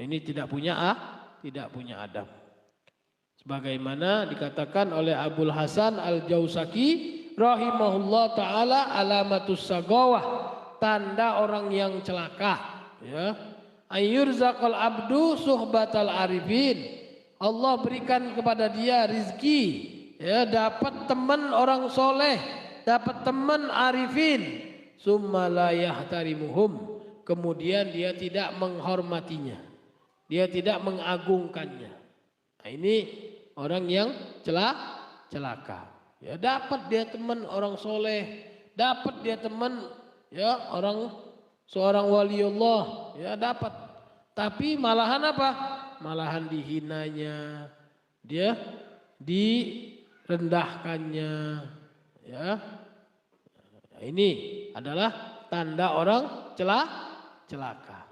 Ini tidak punya adab. Sebagaimana dikatakan oleh Abul Hasan Al-Jausaki rahimahullah taala, alamatus sagawah, tanda orang yang celaka, ya. Ayyurzaqal abdu suhbatal arifin. Allah berikan kepada dia rizki, ya, dapat teman orang soleh, dapat teman arifin. Summa la yahtarimuhum, kemudian dia tidak menghormatinya, dia tidak mengagungkannya. Nah, ini orang yang celaka. Ya, dapat dia teman orang soleh, dapat dia teman, ya, seorang waliullah, ya, dapat. Tapi malahan apa? Malahan dihinanya, dia direndahkannya, ya. Nah, ini adalah tanda orang celaka.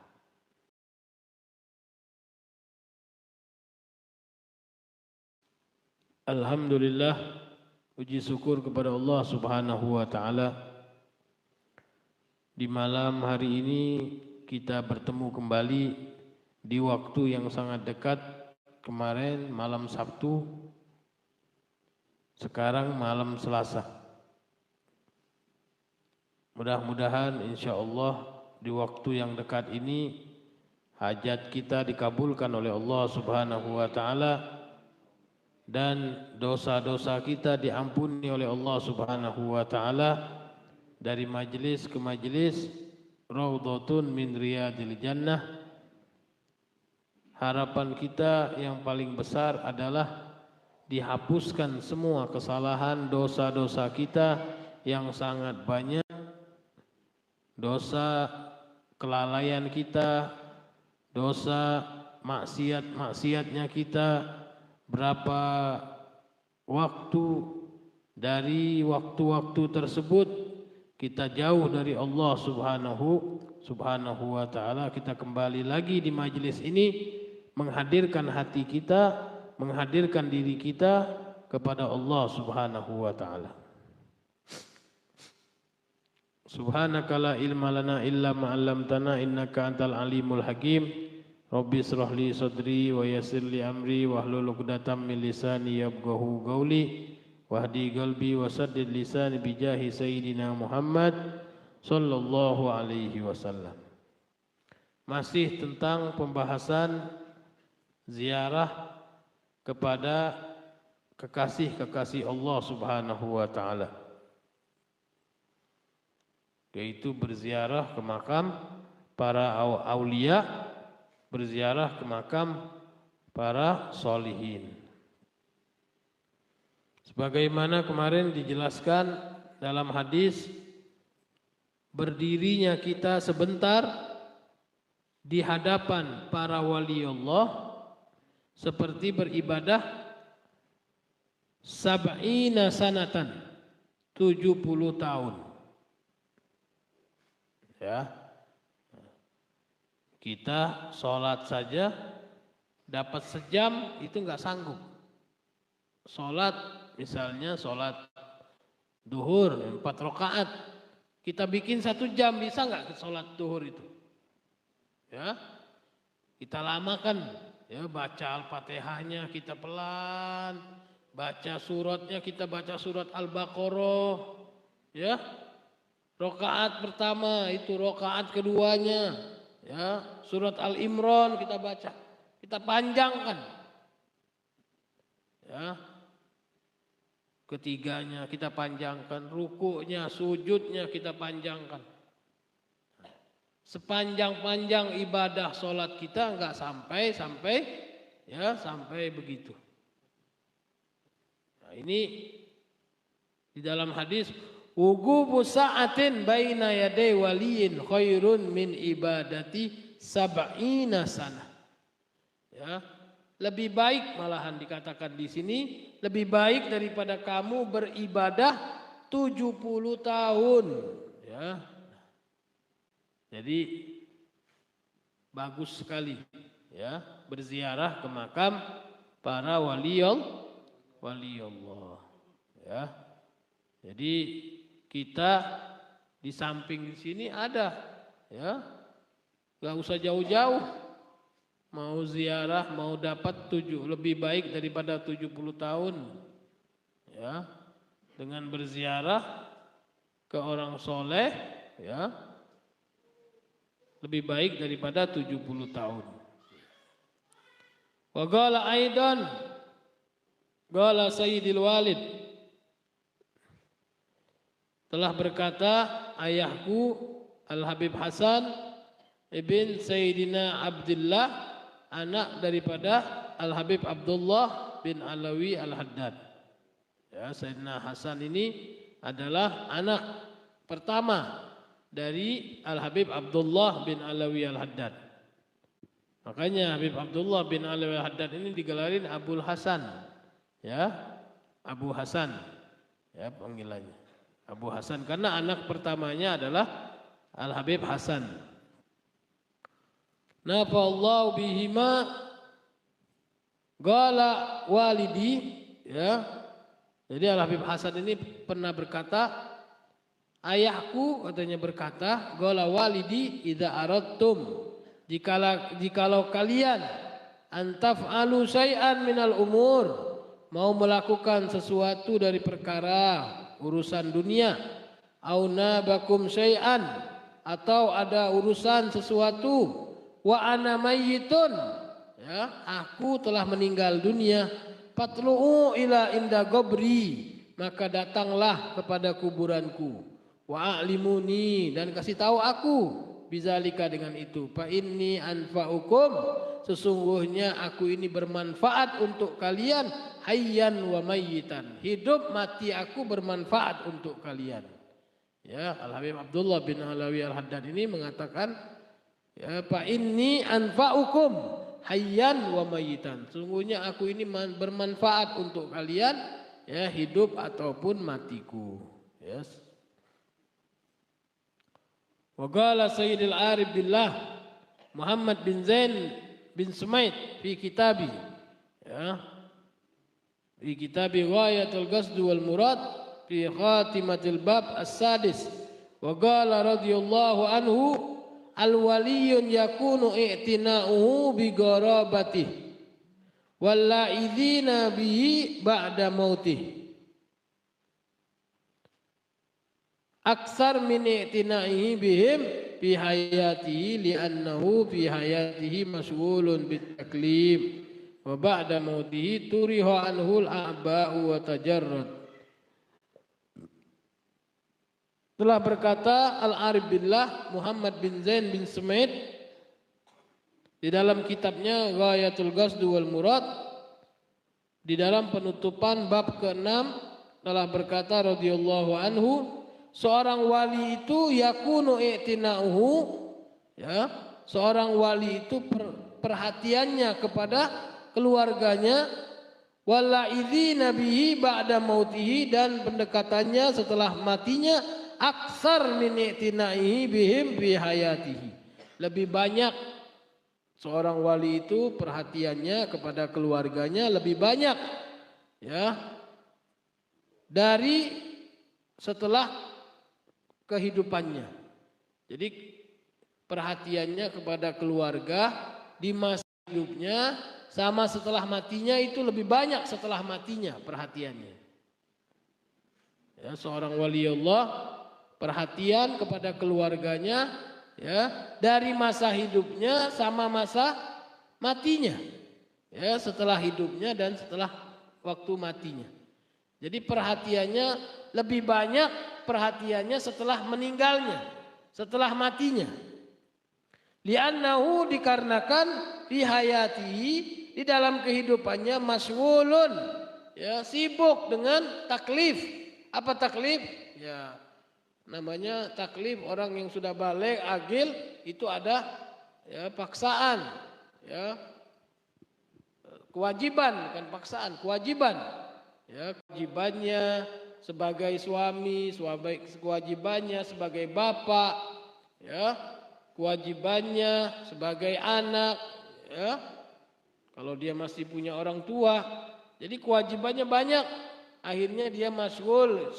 Alhamdulillah, puji syukur kepada Allah Subhanahu wa taala. Di malam hari ini kita bertemu kembali di waktu yang sangat dekat. Kemarin malam Sabtu, sekarang malam Selasa. Mudah-mudahan insya Allah di waktu yang dekat ini hajat kita dikabulkan oleh Allah Subhanahu wa taala dan dosa-dosa kita diampuni oleh Allah Subhanahu wa taala. Dari majelis ke majelis, raudhatun min riyadil jannah. Harapan kita yang paling besar adalah dihapuskan semua kesalahan dosa-dosa kita yang sangat banyak, dosa kelalaian kita, dosa maksiat-maksiatnya kita. Berapa waktu dari waktu-waktu tersebut kita jauh dari Allah Subhanahu wa taala. Kita kembali lagi di majelis ini menghadirkan hati kita, menghadirkan diri kita kepada Allah Subhanahu wa taala. Subhanaka la ilma lana illa ma 'allamtana innaka antal alimul hakim. Rabbi shrah li sadri wa yassir li amri wahlul 'uqdatam min lisani yafqahu qawli wahdi qalbi wa saddid lisani bijahi sayyidina Muhammad sallallahu alaihi wasallam. Masih tentang pembahasan ziarah kepada kekasih-kekasih Allah Subhanahu wa taala, yaitu berziarah ke makam para aulia, berziarah ke makam para solihin. Sebagaimana kemarin dijelaskan dalam hadis, berdirinya kita sebentar di hadapan para wali Allah seperti beribadah sab'ina sanatan, 70 tahun. Ya. Kita sholat saja dapat sejam itu nggak sanggup. Sholat misalnya sholat duhur 4 rakaat, kita bikin 1 jam, bisa nggak sholat duhur itu? Ya, kita lamakan, ya, baca Al-Fatihahnya kita pelan, baca suratnya kita baca surat Al-Baqarah, ya. Rakaat pertama itu, rakaat keduanya, ya, surat Al-Imran kita baca, kita panjangkan, ya. Ketiganya kita panjangkan, rukuknya, sujudnya kita panjangkan. Sepanjang-panjang ibadah sholat kita nggak sampai begitu. Nah, ini di dalam hadis, wugubu sa'atin baina yaday waliyin khairun min ibadati sab'ina sana. Ya, lebih baik, malahan dikatakan di sini, lebih baik daripada kamu beribadah 70 tahun. Ya. Jadi bagus sekali, ya, berziarah ke makam para wali Allah. Ya. Jadi kita di samping di sini ada, ya, nggak usah jauh-jauh. mau ziarah, mau dapat lebih baik daripada 70 tahun. Ya, dengan berziarah ke orang soleh, ya, lebih baik daripada 70 tahun. Wa qala aidan, qala Sayyidil Walid, telah berkata ayahku Al-Habib Hasan ibn Sayyidina Abdullah, anak daripada Al-Habib Abdullah bin Alawi Al-Haddad. Ya, Sayyidina Hasan ini adalah anak pertama dari Al-Habib Abdullah bin Alawi Al-Haddad. Makanya Habib Abdullah bin Alawi Al-Haddad ini digelarin Abul Hasan. Ya, Abu Hasan. Ya, panggilannya Abu Hasan karena anak pertamanya adalah Al-Habib Hasan. Nafa'allahu bihima qala walidi, ya. Jadi Al-Habib Hasan ini pernah berkata, ayahku katanya berkata, qala walidi idza aradtum, jikalau kalian antaf'alu syai'an minal umur, mau melakukan sesuatu dari perkara urusan dunia, au nabakum syai'an, atau ada urusan sesuatu, wa ana mayyitun, ya, aku telah meninggal dunia, fatlu'u ila inda gobri, maka datanglah kepada kuburanku, wa a'limuni, dan kasih tahu aku, bizalika dengan itu, fa inni anfa'ukum, sesungguhnya aku ini bermanfaat untuk kalian, hayyan wa mayyitan, hidup mati aku bermanfaat untuk kalian. Ya, Al-Habib Abdullah bin Alawi Al-Haddad ini mengatakan, ya, fa inni anfa'ukum hayyan wa mayyitan, sungguhnya aku ini bermanfaat untuk kalian, ya, hidup ataupun matiku. Yes. Wa qala Sayyidil Arif billah Muhammad bin Zain bin Sumaid fi kitabi, ya, fi kitabi Ghayatul Qasd wal Murad fi khatimatil bab as-sadis, wa qala radhiyallahu anhu al-waliyun yakunu i'tina'uhu bi gharabatihi wal la'idina bihi ba'da mautih aksar min i'tina'ihi bihim fi hayatihi li'annahu fi hayatihi mas'ulun bit taklif wa ba'da mautihi turiha anhu al-a'ba'u wa tajarrud. Telah berkata Al-Arif billah Muhammad bin Zain bin Sumaid di dalam kitabnya Ghayatul Qasd wal Murad, di dalam penutupan bab ke-6, telah berkata radhiyallahu anhu, seorang wali itu yakunu i'tina'uhu, ya, seorang wali itu perhatiannya kepada keluarganya, wala'idzina bihi ba'da mautihi, dan pendekatannya setelah matinya, aksar min i'tina'ihi bihim fi hayatihi, lebih banyak seorang wali itu perhatiannya kepada keluarganya lebih banyak, ya, dari setelah kehidupannya. Jadi perhatiannya kepada keluarga di masa hidupnya sama setelah matinya itu lebih banyak setelah matinya perhatiannya. Ya, seorang waliullah perhatian kepada keluarganya, ya, dari masa hidupnya sama masa matinya, ya, setelah hidupnya dan setelah waktu matinya. Jadi perhatiannya lebih banyak perhatiannya setelah meninggalnya, setelah matinya. Li'annahu, dikarenakan fi hayatihi, di dalam kehidupannya, masghulun, ya, sibuk dengan taklif. Apa taklif? Ya, namanya taklif orang yang sudah balik agil itu ada, ya, paksaan, ya, kewajiban, bukan paksaan, kewajiban, ya, kewajibannya sebagai suami, kewajibannya sebagai bapak, ya, kewajibannya sebagai anak, ya, kalau dia masih punya orang tua, jadi kewajibannya banyak, akhirnya dia masghul,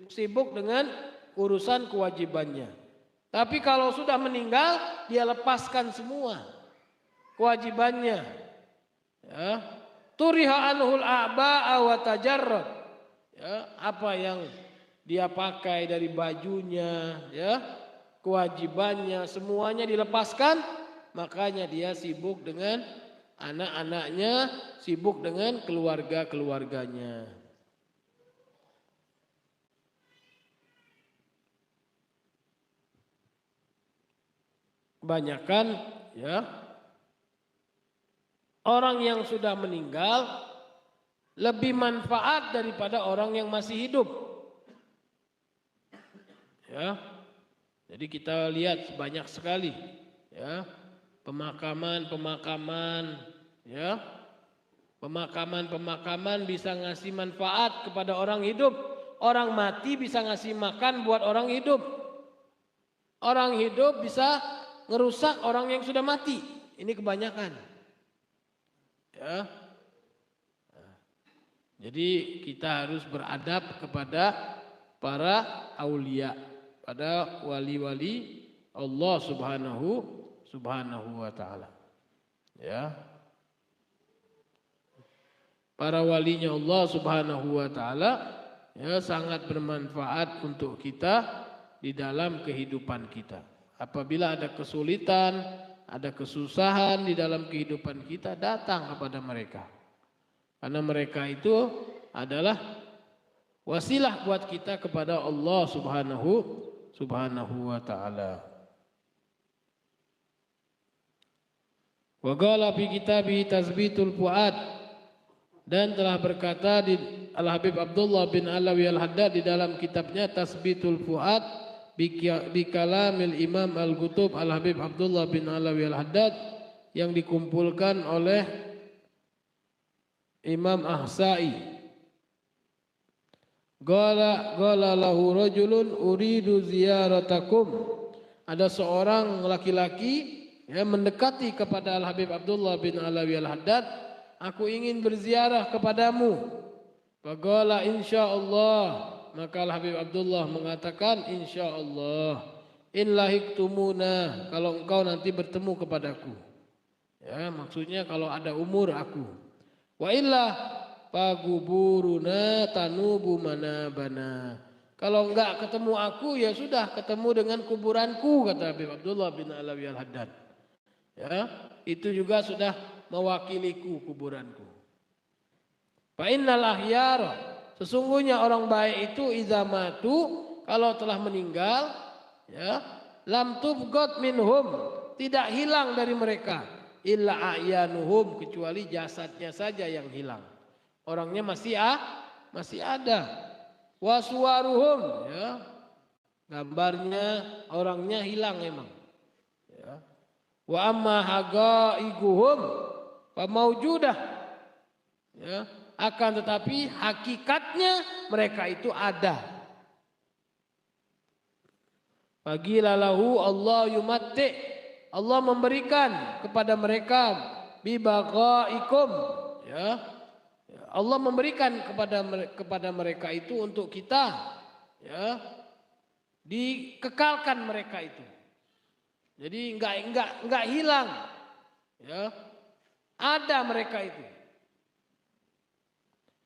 sibuk dengan urusan kewajibannya. Tapi kalau sudah meninggal, dia lepaskan semua kewajibannya. Ya. Turiha anhul a'ba'a wa tajarrad. Ya, apa yang dia pakai dari bajunya, ya, kewajibannya semuanya dilepaskan, makanya dia sibuk dengan anak-anaknya, sibuk dengan keluarga-keluarganya. Kebanyakan ya orang yang sudah meninggal lebih manfaat daripada orang yang masih hidup. Ya. Jadi kita lihat banyak sekali ya pemakaman ya. Pemakaman bisa ngasih manfaat kepada orang hidup. Orang mati bisa ngasih makan buat orang hidup. Orang hidup bisa ngerusak orang yang sudah mati. Ini kebanyakan. Ya. Jadi kita harus beradab kepada para aulia, pada wali-wali Allah Subhanahu wa taala. Ya. Para walinya Allah Subhanahu wa taala ya sangat bermanfaat untuk kita di dalam kehidupan kita. Apabila ada kesulitan, ada kesusahan di dalam kehidupan kita, datang kepada mereka. Karena mereka itu adalah wasilah buat kita kepada Allah Subhanahu wa taala. Wa qala fi kitabi Tasbitul Fuad, dan telah berkata di Al-Habib Abdullah bin Alawi Al-Haddad di dalam kitabnya Tasbitul Fuad bi kalamil Imam Al-Qutub Al-Habib Abdullah bin Alawi Al-Haddad yang dikumpulkan oleh Imam Ahsa'i. Qala lahu rajulun uridu ziyaratakum. Ada seorang laki-laki yang mendekati kepada Al-Habib Abdullah bin Alawi Al-Haddad, aku ingin berziarah kepadamu. Faqala insyaallah. Maka Al-Habib Abdullah mengatakan insyaallah. In lahiktumuna, kalau engkau nanti bertemu kepadaku. Ya, maksudnya kalau ada umur aku. Wa illa faguburuna tanubu manabana. Kalau enggak ketemu aku ya sudah ketemu dengan kuburanku, kata Habib Abdullah bin Alawi Al-Haddad. Ya, itu juga sudah mewakiliku kuburanku. Fa innal ahyar, sesungguhnya orang baik itu idza matu, kalau telah meninggal ya, lam tubqat minhum, tidak hilang dari mereka, illa a'yanuhum, kecuali jasadnya saja yang hilang. Orangnya masih ada. Waswaruhum, ya, gambarnya orangnya hilang emang. Ya. Wa amma haqaiquhum fa maujudah. Ya, akan tetapi hakikatnya mereka itu ada. Faqila lahu Allah yumatti, Allah memberikan kepada mereka bibaqaikum, ya. Allah memberikan kepada mereka itu untuk kita, ya. Dikekalkan mereka itu. Jadi enggak hilang. Ya. Ada mereka itu.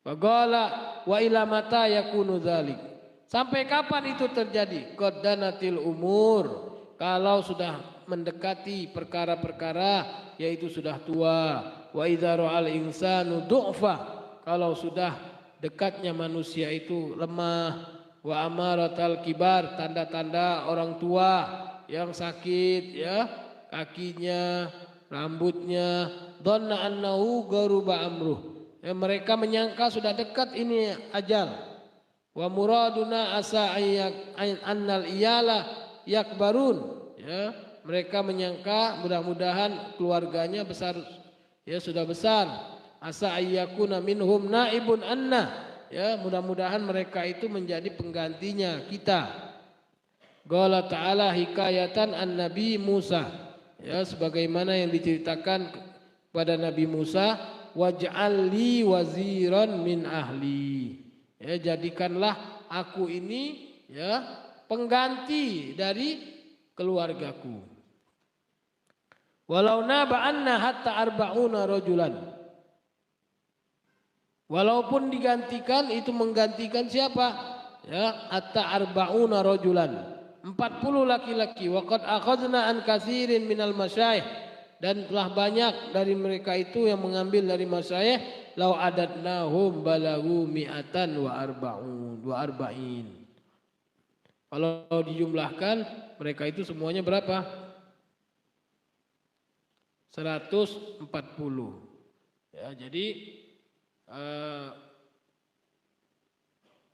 Faqala wa ila mata yakunu dzalik. Sampai kapan itu terjadi? Qaddanatil umur. Kalau sudah mendekati perkara-perkara yaitu sudah tua. Wa idza ra'al insanu du'fa. Kalau sudah dekatnya manusia itu lemah. Wa amaratal kibar, tanda-tanda orang tua yang sakit, ya, kakinya, rambutnya, dhanna annahu gharuba amruh. Ya, mereka menyangka sudah dekat ini ajal. Wa muraduna asa annal iyala yakbarun. Ya, mereka menyangka mudah-mudahan keluarganya besar, ya sudah besar. Asa ayyakuna minhum naibun anna. Ya, mudah-mudahan mereka itu menjadi penggantinya kita. Qala ta'ala hikayatan an Nabi Musa. Ya, sebagaimana yang diceritakan kepada Nabi Musa, waj'al li waziran min ahli. Ya, jadikanlah aku ini, ya, pengganti dari keluargaku. Walau naba anna hatta arba'una rajulan. Walaupun digantikan, itu menggantikan siapa? Ya, hatta arba'una rajulan. 40 laki-laki. Wa qad akhadna an katsirin minal masyayikh, dan telah banyak dari mereka itu yang mengambil dari masyayikh. Lau adatnahum balagu mi'atan wa arba'in. Kalau dijumlahkan, mereka itu semuanya berapa? 140. Ya, jadi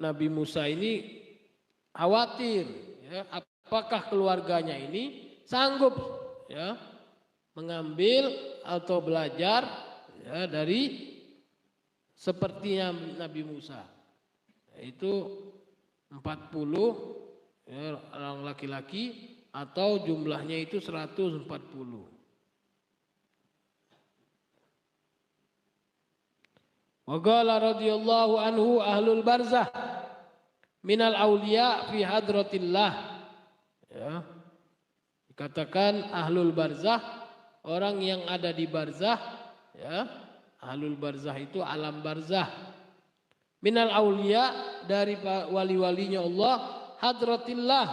Nabi Musa ini khawatir, ya, apakah keluarganya ini sanggup, ya, mengambil atau belajar, ya, dari seperti Nabi Musa. Itu 40, ya, orang laki-laki, atau jumlahnya itu 140. Wa qala radhiyallahu anhu ahlul barzah minal auliya fi hadratillah. Ya. Dikatakan ahlul barzah, orang yang ada di barzah, ya. Ahlul barzah itu alam barzah. Minal auliya, dari wali-walinya Allah, hadratillah,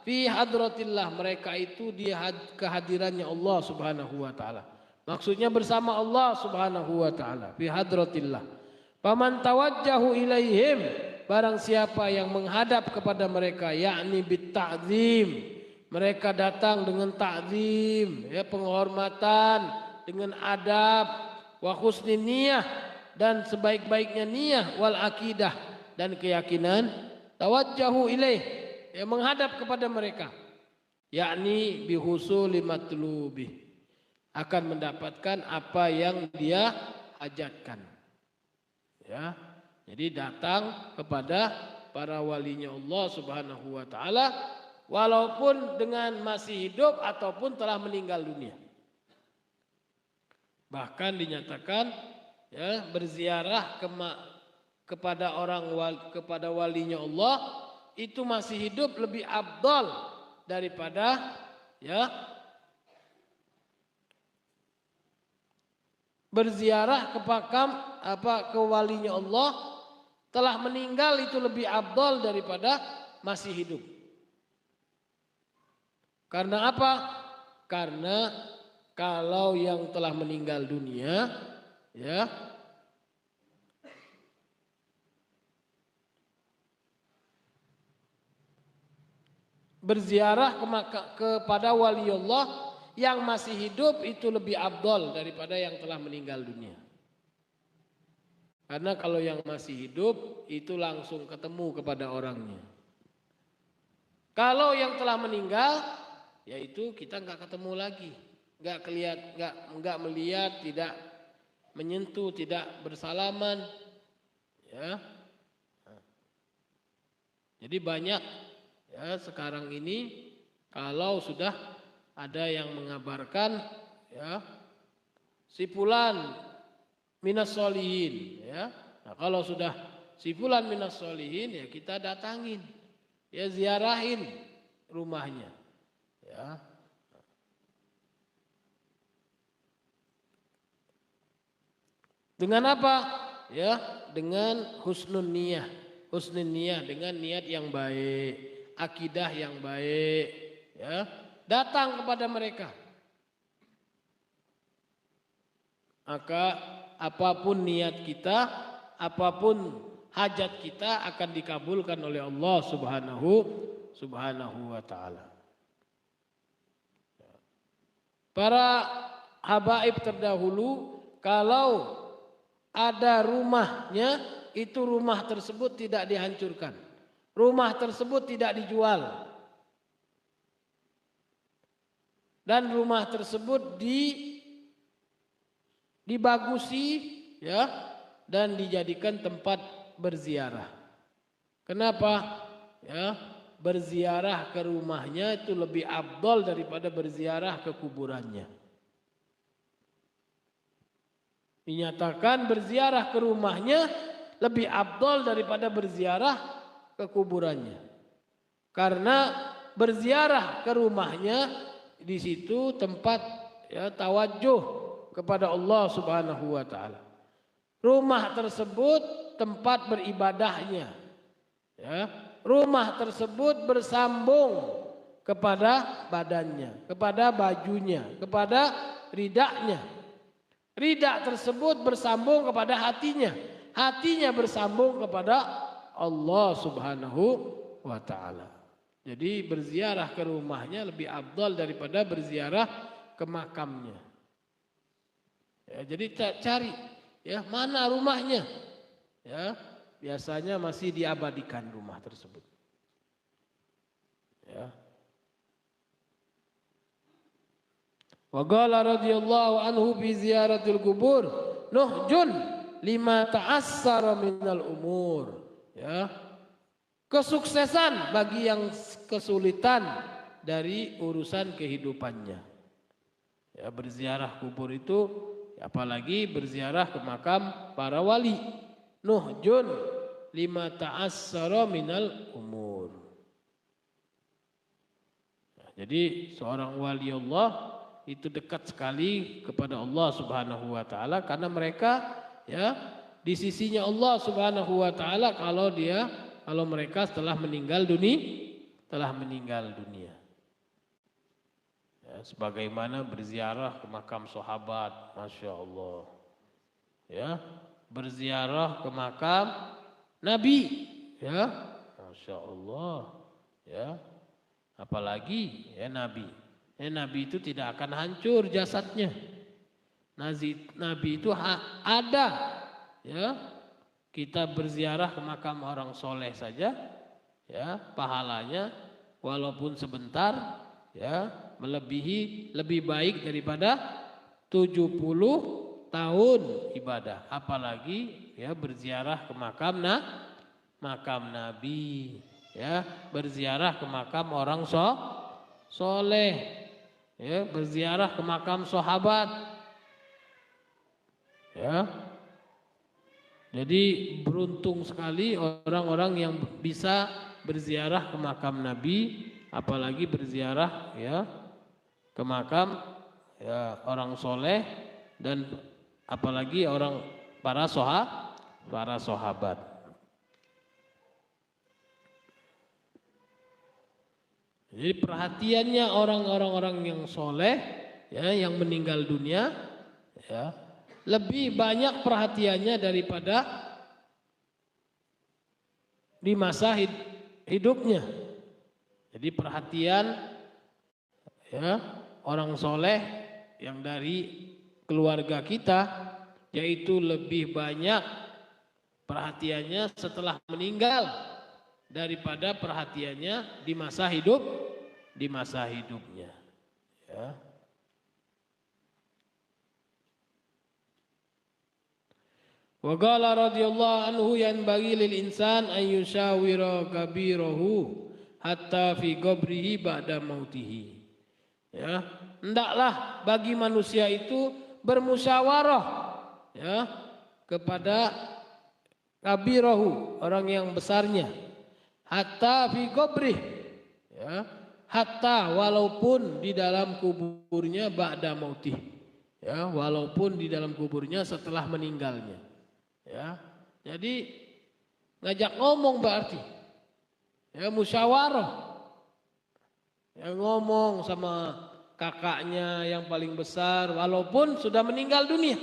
fi hadratillah, mereka itu di kehadirannya Allah Subhanahu wa taala. Maksudnya bersama Allah Subhanahu wa taala, fi hadratillah. Paman tawajjahu ilaihim, barang siapa yang menghadap kepada mereka, yakni bitta'zim, mereka datang dengan ta'zim, ya, penghormatan, dengan adab, wa husnin niyah, dan sebaik-baiknya niyah, wal akidah, dan keyakinan, tawajjahu ilaih, ya, menghadap kepada mereka, yakni bihusuli matlubih, akan mendapatkan apa yang dia hajatkan. Ya, jadi datang kepada para walinya Allah Subhanahu wa taala walaupun dengan masih hidup ataupun telah meninggal dunia. Bahkan dinyatakan, ya, berziarah kepada kepada walinya Allah itu masih hidup lebih afdal daripada, ya, berziarah ke walinya Allah telah meninggal, itu lebih afdal daripada masih hidup. Karena apa? Karena kalau yang telah meninggal dunia, ya, berziarah kepada wali Allah yang masih hidup itu lebih afdal daripada yang telah meninggal dunia. Karena kalau yang masih hidup itu langsung ketemu kepada orangnya. Kalau yang telah meninggal, yaitu kita nggak ketemu lagi, nggak melihat, tidak menyentuh, tidak bersalaman, ya. Jadi banyak, ya, sekarang ini kalau sudah ada yang mengabarkan, ya, si fulan minas solihin, ya. Nah, kalau sudah si fulan minas solihin, ya kita datangin, ya, ziarahin rumahnya, ya. Dengan apa? Ya, dengan husnun niyah, dengan niat yang baik, akidah yang baik, ya. Datang kepada mereka. Maka apapun niat kita, apapun hajat kita akan dikabulkan oleh Allah Subhanahu wa taala. Para habaib terdahulu, kalau ada rumahnya, itu rumah tersebut tidak dihancurkan. Rumah tersebut tidak dijual. Dan rumah tersebut dibagusi, ya, dan dijadikan tempat berziarah. Kenapa? Ya, berziarah ke rumahnya itu lebih afdal daripada berziarah ke kuburannya. Dinyatakan berziarah ke rumahnya lebih afdal daripada berziarah ke kuburannya. Karena berziarah ke rumahnya, di situ tempat ya tawajuh kepada Allah Subhanahu wa taala. Rumah tersebut tempat beribadahnya. Ya, rumah tersebut bersambung kepada badannya, kepada bajunya, kepada ridaknya. Ridak tersebut bersambung kepada hatinya. Hatinya bersambung kepada Allah Subhanahu wa taala. Jadi berziarah ke rumahnya lebih afdal daripada berziarah ke makamnya. Ya, jadi cari ya mana rumahnya. Ya, biasanya masih diabadikan rumah tersebut. Ya. Wa qala radhiyallahu anhu fi ziyaratil kubur nuhjun lima ta'assara minal umur. Ya. Kesuksesan bagi yang kesulitan dari urusan kehidupannya. Ya, berziarah kubur itu apalagi berziarah ke makam para wali. Nuhjun lima ta'assara minal umur. Nah, jadi seorang wali Allah itu dekat sekali kepada Allah Subhanahu wa taala karena mereka ya di sisinya Allah Subhanahu wa taala kalau mereka telah meninggal dunia. Ya, sebagaimana berziarah ke makam sahabat, Masya Allah. Ya, berziarah ke makam Nabi, ya, Masya Allah. Ya, apalagi ya Nabi. Nabi itu tidak akan hancur jasadnya. Nabi itu ada. Ya, kita berziarah ke makam orang soleh saja, ya, pahalanya walaupun sebentar, ya, lebih baik daripada 70 tahun ibadah. Apalagi ya berziarah ke makam Nabi, ya, berziarah ke makam orang soleh. Ya, berziarah ke makam sahabat. Ya. Jadi beruntung sekali orang-orang yang bisa berziarah ke makam Nabi, apalagi berziarah ya ke makam ya orang soleh dan apalagi para sahabat. Jadi perhatiannya orang-orang yang soleh, ya, yang meninggal dunia, ya, lebih banyak perhatiannya daripada di masa hidupnya. Jadi perhatian, ya, orang soleh yang dari keluarga kita, yaitu lebih banyak perhatiannya setelah meninggal daripada perhatiannya di masa hidupnya. Ya. Wa qala radhiyallahu anhu yanbaghi lil insan an yushawira kabirahu hatta fi qabrihi ba'da mautihi. Ya, hendaklah bagi manusia itu bermusyawarah ya kepada kabirahu, orang yang besarnya. Hatta fi qabrih, ya, hatta walaupun di dalam kuburnya ba'da mautih, ya, walaupun di dalam kuburnya setelah meninggalnya, ya. Jadi ngajak ngomong berarti, ya, musyawarah, ya, ngomong sama kakaknya yang paling besar walaupun sudah meninggal dunia,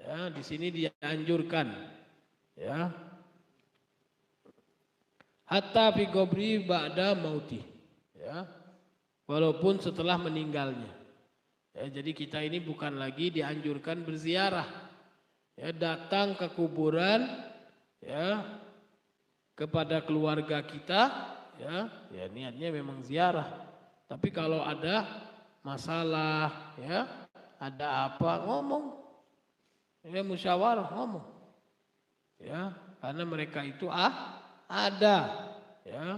ya, di sini dianjurkan, ya. Hatta fi qabri ba'da mauti, ya, walaupun setelah meninggalnya. Ya, jadi kita ini bukan lagi dianjurkan berziarah, ya, datang ke kuburan, ya, kepada keluarga kita, ya, ya niatnya memang ziarah. Tapi kalau ada masalah, ya, ada apa ngomong, ya, musyawarah ngomong, ya, karena mereka itu ada, ya,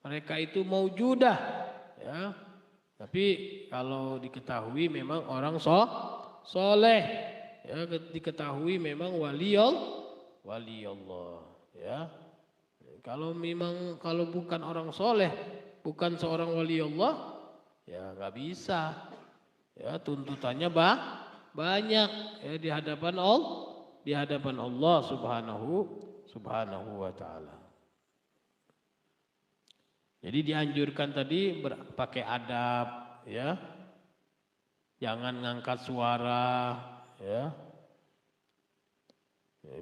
mereka itu maujudah, ya, tapi kalau diketahui memang orang soleh, ya, diketahui memang wali Allah, ya. Kalau bukan orang soleh, bukan seorang wali Allah, ya nggak bisa, Ya, tuntutannya banyak ya di hadapan Allah Subhanahu wa taala. Jadi dianjurkan tadi pakai adab ya. Jangan ngangkat suara ya.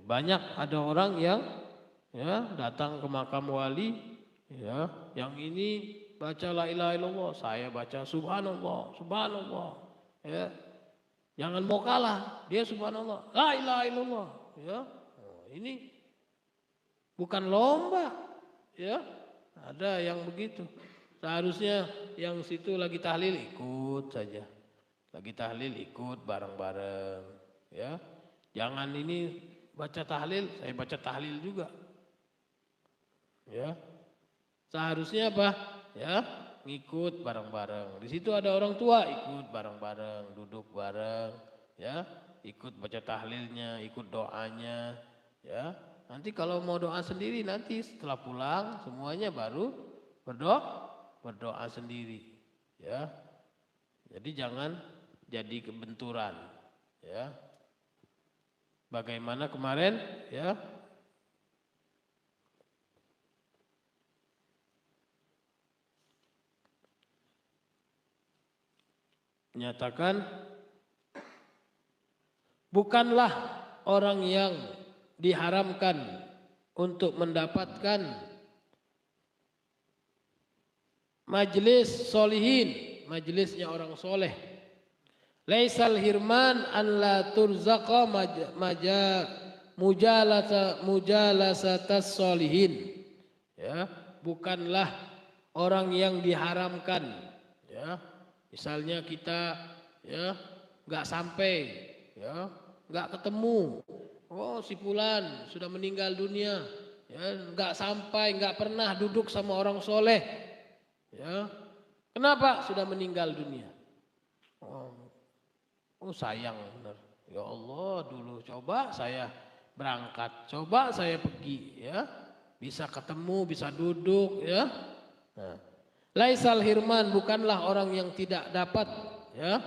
Banyak ada orang yang ya datang ke makam wali ya, yang ini baca la ilaha illallah, saya baca subhanallah, subhanallah. Ya. Jangan mau kalah, dia subhanallah, la ilaha illallah ya. Ini bukan lomba ya. Ada yang begitu. Seharusnya yang situ lagi tahlil ikut saja. Lagi tahlil ikut bareng-bareng ya. Jangan ini baca tahlil, saya baca tahlil juga. Ya. Seharusnya apa? Ya, ngikut bareng-bareng. Di situ ada orang tua, ikut bareng-bareng, duduk bareng, ya, ikut baca tahlilnya, ikut doanya, ya. Nanti kalau mau doa sendiri nanti setelah pulang semuanya baru berdoa sendiri, ya. Jadi jangan jadi kebenturan, ya. Bagaimana kemarin, ya? Menyatakan bukanlah orang yang diharamkan untuk mendapatkan majelis solihin, majelisnya orang soleh. Laisal hirman an la turzaqa mujalasatas solihin. Ya, bukanlah orang yang diharamkan. Ya, misalnya kita ya nggak sampai, ya nggak ketemu. Oh si fulan sudah meninggal dunia, ya nggak sampai, nggak pernah duduk sama orang soleh, ya kenapa sudah meninggal dunia? Oh sayang benar, ya Allah dulu coba saya berangkat, coba saya pergi, ya bisa ketemu, bisa duduk, ya. Nah, laisal hirman, bukanlah orang yang tidak dapat, ya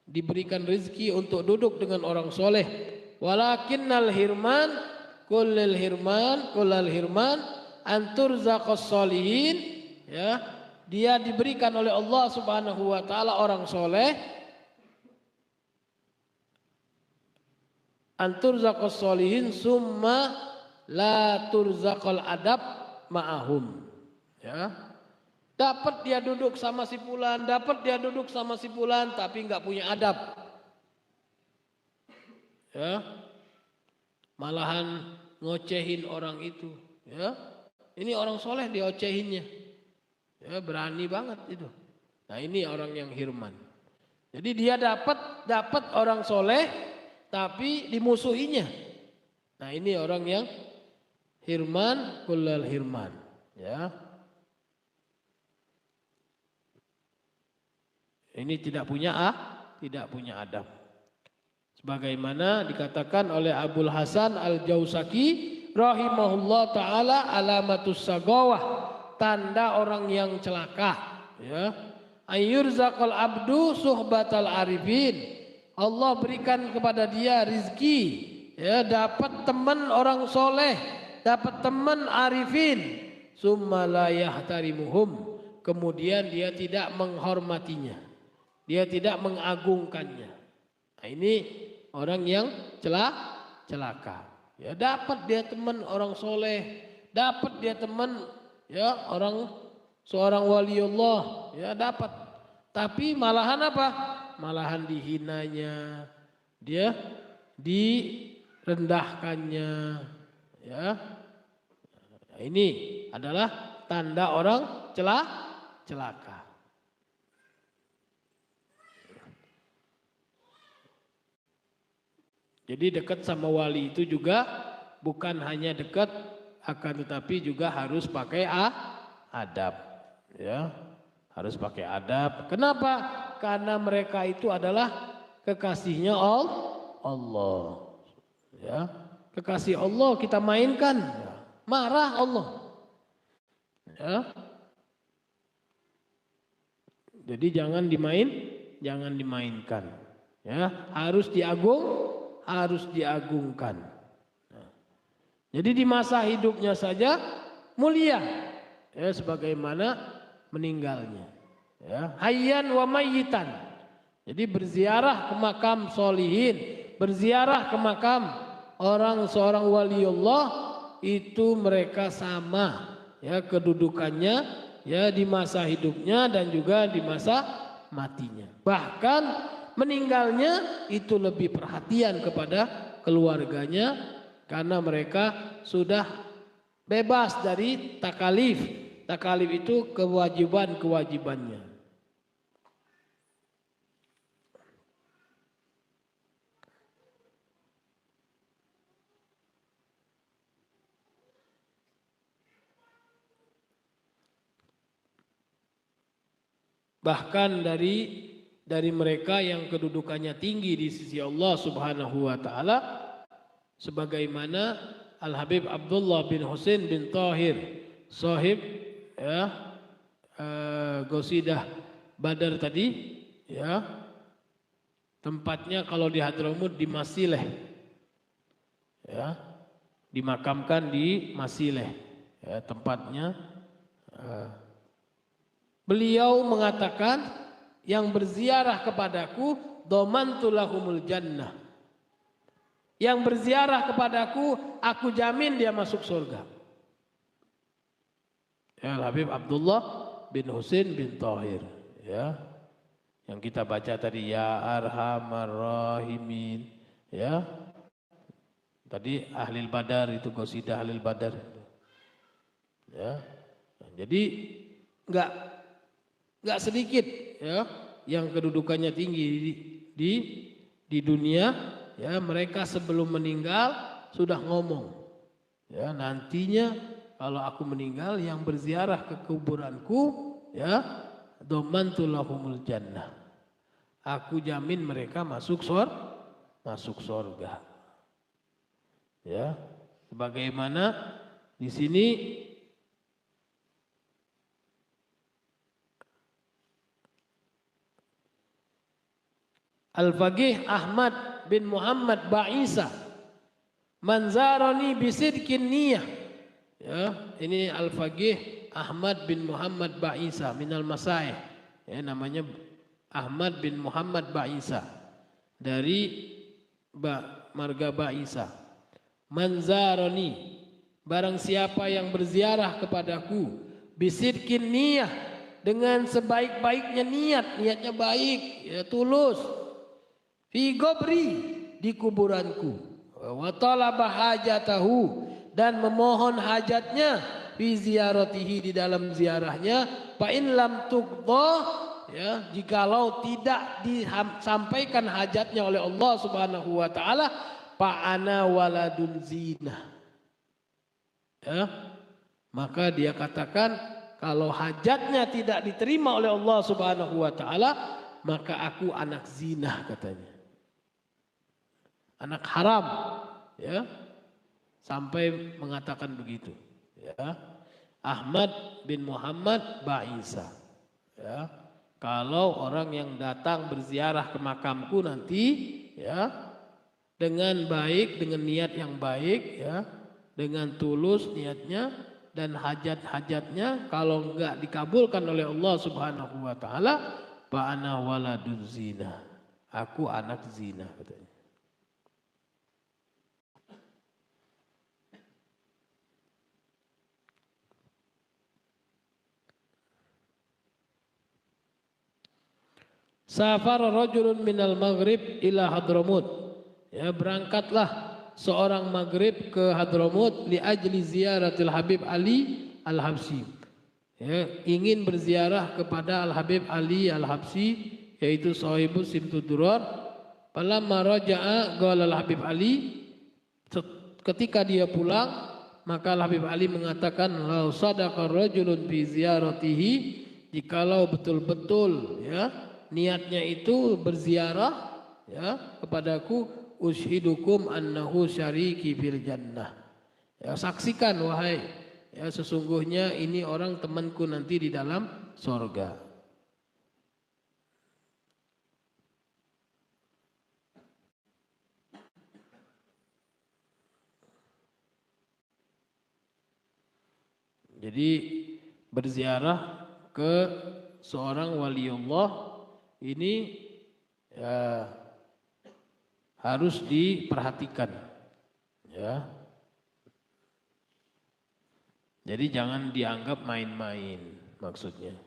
diberikan rezeki untuk duduk dengan orang soleh. Walakinnal hirman kullal hirman antur zakos solihin, ya dia diberikan oleh Allah Subhanahu wa taala orang soleh, antur zakos solihin summa la turzakol adab ma'ahum, ya dapat dia duduk sama si fulan, dapat dia duduk sama si fulan, tapi nggak punya adab. Ya, malahan ngocehin orang itu, ya ini orang soleh diocehinnya, ya berani banget itu. Nah ini orang yang hirman. Jadi dia dapat orang soleh, tapi dimusuhinya. Nah ini orang yang hirman kullal hirman, ya. Ini tidak punya adab. Sebagaimana dikatakan oleh Abul Hasan Al-Jausaki rahimahullah taala, alamatus sagawah, tanda orang yang celaka, ya. Ayyurzaqal abdu suhbatal arifin. Allah berikan kepada dia rizki, ya dapat teman orang soleh, dapat teman arifin. Summa la yahtarimuhum, kemudian dia tidak menghormatinya, dia tidak mengagungkannya. Nah ini orang yang celaka. Ya dapat dia teman orang soleh, dapat dia teman ya seorang waliullah, ya dapat. Tapi malahan apa? Malahan dihinanya, dia direndahkannya, ya. Nah, ini adalah tanda orang celaka. Jadi dekat sama wali itu juga bukan hanya dekat, akan tetapi juga harus pakai adab, ya harus pakai adab. Kenapa? Karena mereka itu adalah kekasihnya Allah, ya kekasih Allah kita mainkan, marah Allah, ya. Jadi jangan jangan dimainkan. Ya, harus diagungkan. Nah, jadi di masa hidupnya saja mulia, ya, sebagaimana meninggalnya. Ya, hayyan wa mayyitan. Jadi berziarah ke makam solihin, berziarah ke makam seorang waliullah, itu mereka sama, ya, kedudukannya, ya, di masa hidupnya dan juga di masa matinya. Bahkan meninggalnya itu lebih perhatian kepada keluarganya karena mereka sudah bebas dari takalif. Takalif itu kewajibannya. Bahkan dari mereka yang kedudukannya tinggi di sisi Allah Subhanahu wa taala, sebagaimana Al-Habib Abdullah bin Husain bin Tahir, sahib, ya, Qasidah Badar tadi, ya, tempatnya kalau di Hadramut di Masileh, ya, dimakamkan di Masileh, ya, tempatnya. Beliau mengatakan, yang berziarah kepadaku dhamantu lahumul jannah. Yang berziarah kepadaku, aku jamin dia masuk surga. Ya, Habib Abdullah bin Husain bin Tahir, ya, yang kita baca tadi, ya arhamar rahimin, ya, tadi Ahlil Badar, itu qasidah Ahlil Badar, ya. Jadi nggak sedikit, ya, yang kedudukannya tinggi di dunia, ya, mereka sebelum meninggal sudah ngomong, ya, nantinya kalau aku meninggal yang berziarah ke kuburanku, ya, dhamantu lahumul jannah, aku jamin mereka masuk surga, ya. Sebagaimana di sini Al-Faqih Ahmad bin Muhammad Ba'isa, manzaroni bisidkin niyah, ya, ini Al-Faqih Ahmad bin Muhammad Ba'isa minal masaih, ya, namanya Ahmad bin Muhammad Ba'isa dari marga Ba'isa. Manzaroni, barang siapa yang berziarah kepadaku, bisidkin niyah, dengan sebaik-baiknya niatnya baik, ya, tulus, fi gobri, di kuburanku, wa talaba hajatahu, dan memohon hajatnya, fi ziyaratihi, di dalam ziarahnya, fa in lam tuqdha, ya, jikalau tidak disampaikan hajatnya oleh Allah Subhanahu wa taala, fa ana waladun zina, ya, maka dia katakan kalau hajatnya tidak diterima oleh Allah Subhanahu wa taala, maka aku anak zina, katanya. Anak haram, ya, sampai mengatakan begitu, ya. Ahmad bin Muhammad Ba'isa, ya, kalau orang yang datang berziarah ke makamku nanti, ya, dengan baik, dengan niat yang baik, ya, dengan tulus niatnya dan hajat-hajatnya, kalau enggak dikabulkan oleh Allah Subhanahu wa taala, fa ana waladun zina, aku anak zina, katanya. Safar rajulun minal maghrib ila Hadramut, ya, berangkatlah seorang maghrib ke Hadramut li ajli ziyaratil Habib Ali Al-Habsyi, ya, ingin berziarah kepada Al-Habib Ali Al-Habsyi, yaitu sahibus Simtudurar. Falamma raja'a qala Al-Habib Ali, ketika dia pulang, maka Al-Habib Ali mengatakan, lau sadaqa rajulun bi ziyaratihi, jikalau betul-betul, ya, niatnya itu berziarah, ya, kepadaku, ushidukum annahu syariki fil jannah, ya, saksikan wahai, ya, sesungguhnya ini orang temanku nanti di dalam sorga. Jadi berziarah ke seorang waliullah ini ya harus diperhatikan, ya. Jadi jangan dianggap main-main maksudnya.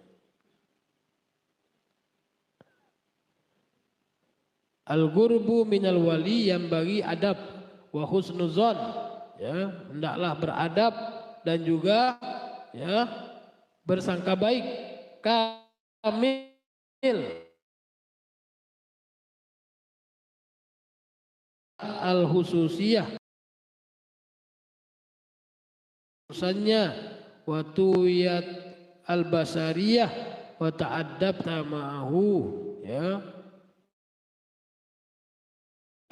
Al-ghurbu minal wali yang bagi adab wa husnuzon, ya, hendaklah beradab dan juga ya bersangka baik kamil al-hususiyah urusannya wa tuyat al-basariyah wa ta'addab ma'ahu, ya.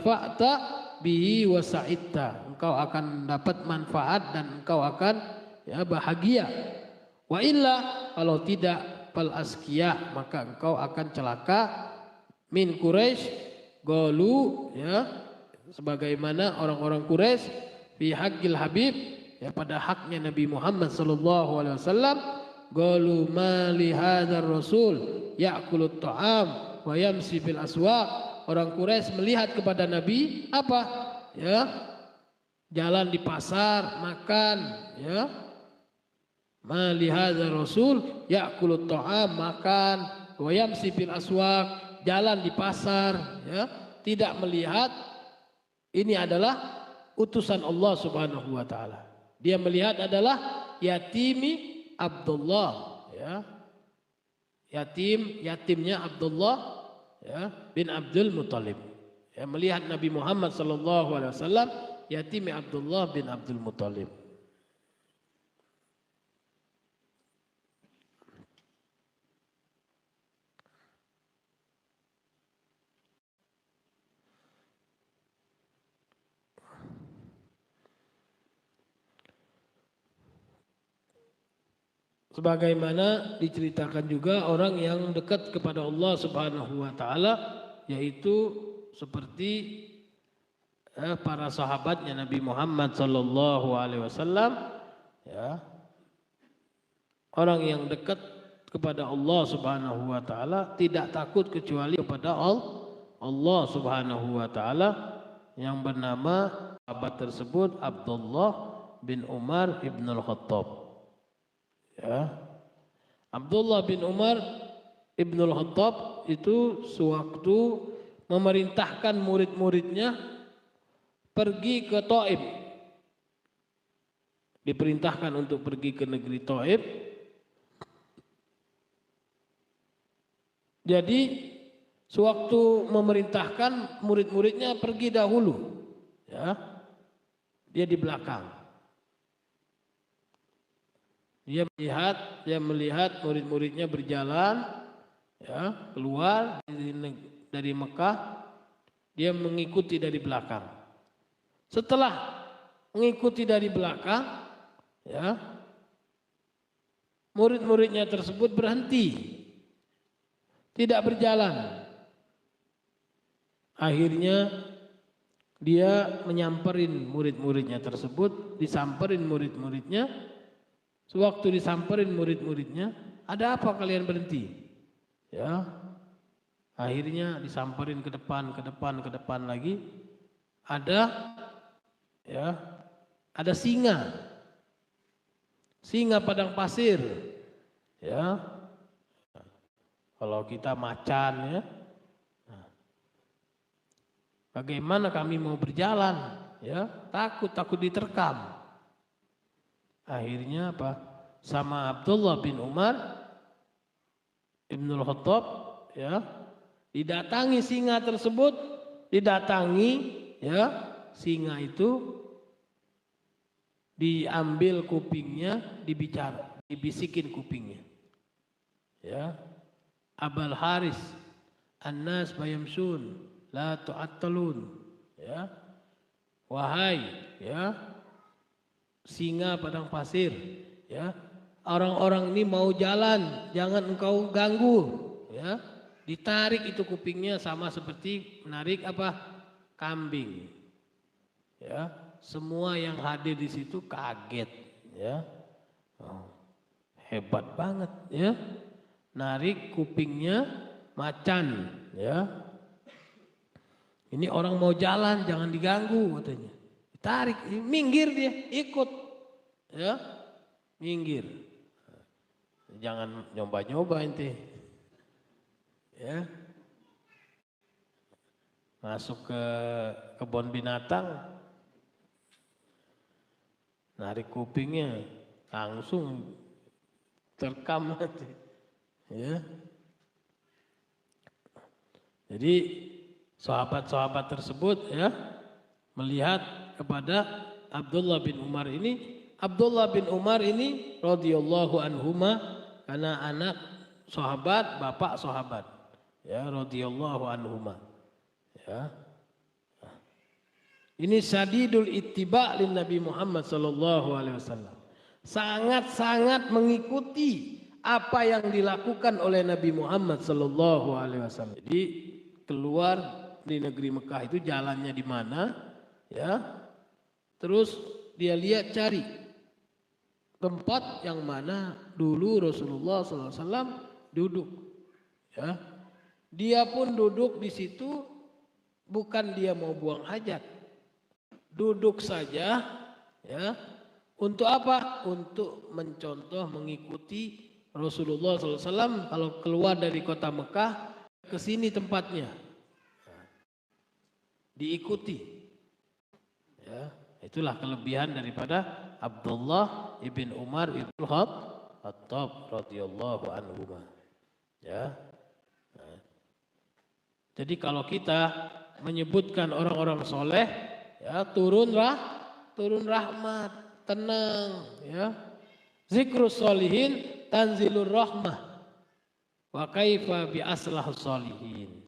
Fa'ta bihi wa sa'idta, engkau akan dapat manfaat dan engkau akan ya bahagia. Wa illa, kalau tidak, fal asqiya, maka engkau akan celaka. Min Quraisy golu, ya, sebagaimana orang-orang Quraisy fi haqqil habib, ya, pada haknya Nabi Muhammad sallallahu alaihi wasallam, golu ma li hadzal rasul ya'kulut ta'am wa yamsi fil aswaq. Orang Quraisy melihat kepada Nabi apa? Ya, jalan di pasar, makan, ya. Ma li hadzal rasul ya'kulut ta'am, makan, wa yamsi fil aswaq, jalan di pasar, ya. Tidak melihat ini adalah utusan Allah Subhanahu wa taala. Dia melihat adalah yatimi Abdullah, ya. Yatimnya Abdullah, ya, bin Abdul Muthalib. Ya, melihat Nabi Muhammad sallallahu alaihi wasallam yatimi Abdullah bin Abdul Muthalib. Sebagaimana diceritakan juga orang yang dekat kepada Allah Subhanahu wa taala, yaitu seperti para sahabatnya Nabi Muhammad sallallahu alaihi wasallam, ya. Orang yang dekat kepada Allah Subhanahu wa taala tidak takut kecuali kepada Allah Subhanahu wa taala, yang bernama sahabat tersebut Abdullah bin Umar ibnul Khattab. Ya. Abdullah bin Umar ibnul Khattab itu sewaktu memerintahkan murid-muridnya pergi ke Taif. Diperintahkan untuk pergi ke negeri Taif. Jadi sewaktu memerintahkan murid-muridnya pergi dahulu, ya. Dia di belakang. Dia melihat murid-muridnya berjalan, ya, keluar dari Mekah. Dia mengikuti dari belakang. Setelah mengikuti dari belakang, ya, murid-muridnya tersebut berhenti, tidak berjalan. Akhirnya dia menyamperin murid-muridnya tersebut, disamperin murid-muridnya. Sewaktu disamperin murid-muridnya, ada apa kalian berhenti? Ya, akhirnya disamperin ke depan lagi. Ada singa padang pasir, ya. Kalau kita macan, ya, bagaimana kami mau berjalan? Ya, takut diterkam. Akhirnya apa? Sama Abdullah bin Umar ibnul Khattab, ya, didatangi singa tersebut, ya, singa itu diambil kupingnya, dibisikin kupingnya, ya. Abul Haris An-nas bayamsun la tu'attalun, ya. Wahai, ya, singa padang pasir, ya, orang-orang ini mau jalan, jangan engkau ganggu, ya. Ditarik itu kupingnya sama seperti menarik apa? Kambing, ya. Semua yang hadir di situ kaget, ya. Oh, hebat banget ya. Narik kupingnya macan ya. Ini orang mau jalan jangan diganggu katanya. Tarik, minggir dia, ikut. Ya. Minggir. Jangan nyoba-nyoba ente. Ya. Masuk ke kebun binatang, narik kupingnya, langsung terkam nanti. Ya. Jadi sahabat-sahabat tersebut ya melihat kepada Abdullah bin Umar ini. Abdullah bin Umar ini radhiyallahu anhuma karena anak sahabat, bapak sahabat. Ya, radhiyallahu anhuma. Ya. Ini syadidul ittiba' lin Nabi Muhammad sallallahu alaihi wasallam. Sangat-sangat mengikuti apa yang dilakukan oleh Nabi Muhammad sallallahu alaihi wasallam. Jadi keluar di negeri Mekah itu jalannya di mana? Ya. Terus dia lihat cari tempat yang mana dulu Rasulullah sallallahu alaihi wasallam duduk. Ya. Dia pun duduk di situ. Bukan dia mau buang hajat, duduk saja, ya. Untuk apa? Untuk mencontoh, mengikuti Rasulullah SAW. Kalau keluar dari kota Mekah, ke sini tempatnya, diikuti. Ya, itulah kelebihan daripada Abdullah ibn Umar ibn Khattab radhiyallahu anhu. Ya. Jadi kalau kita menyebutkan orang-orang soleh, ya turun rahmat, tenang, ya. Zikrus solihin tanzilur rahmah. Wa kaifa bi aslahus solihin.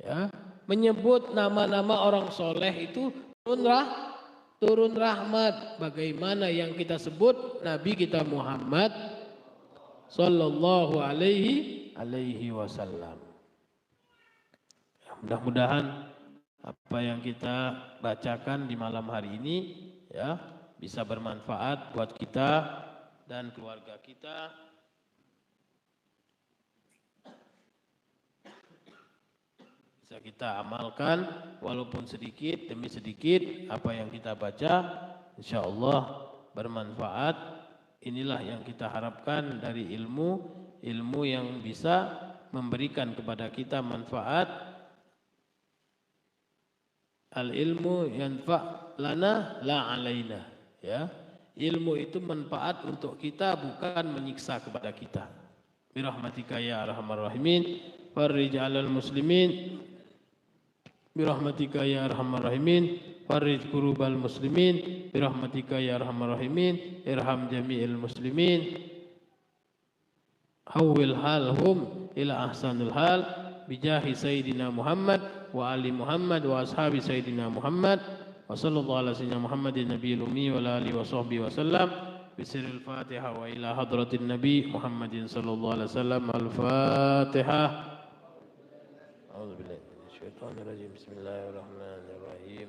Ya, menyebut nama-nama orang soleh itu turun rahmat. Bagaimana yang kita sebut Nabi kita Muhammad sallallahu alaihi wasallam. Mudah-mudahan apa yang kita bacakan di malam hari ini ya bisa bermanfaat buat kita dan keluarga kita. Bisa kita amalkan walaupun sedikit demi sedikit apa yang kita baca insyaallah bermanfaat. Inilah yang kita harapkan dari ilmu yang bisa memberikan kepada kita manfaat. Al-ilmu yanfa' lana la alaina, ya. Ilmu itu manfaat untuk kita bukan menyiksa kepada kita. Bi rahmatika ya arhamar rahimin farij 'alal muslimin bi rahmatika ya arhamar rahimin farij kurubal muslimin bi rahmatika ya arhamar rahimin irham jami'il muslimin hawwil halhum ila ahsanil hal bijahi sayyidina Muhammad wa ali Muhammad wa ashabi sayyidina Muhammad wa sallallahu ala sayyidina Muhammadin nabiyil ummi wa ala alihi wa sahbihi wa sallam bisiril Fatihah wa ila hadratin Nabi Muhammadin sallallahu alaihi wasallam al-Fatihah. A'udzu billahi minasyaitonir rajim. Bismillahirrahmanirrahim.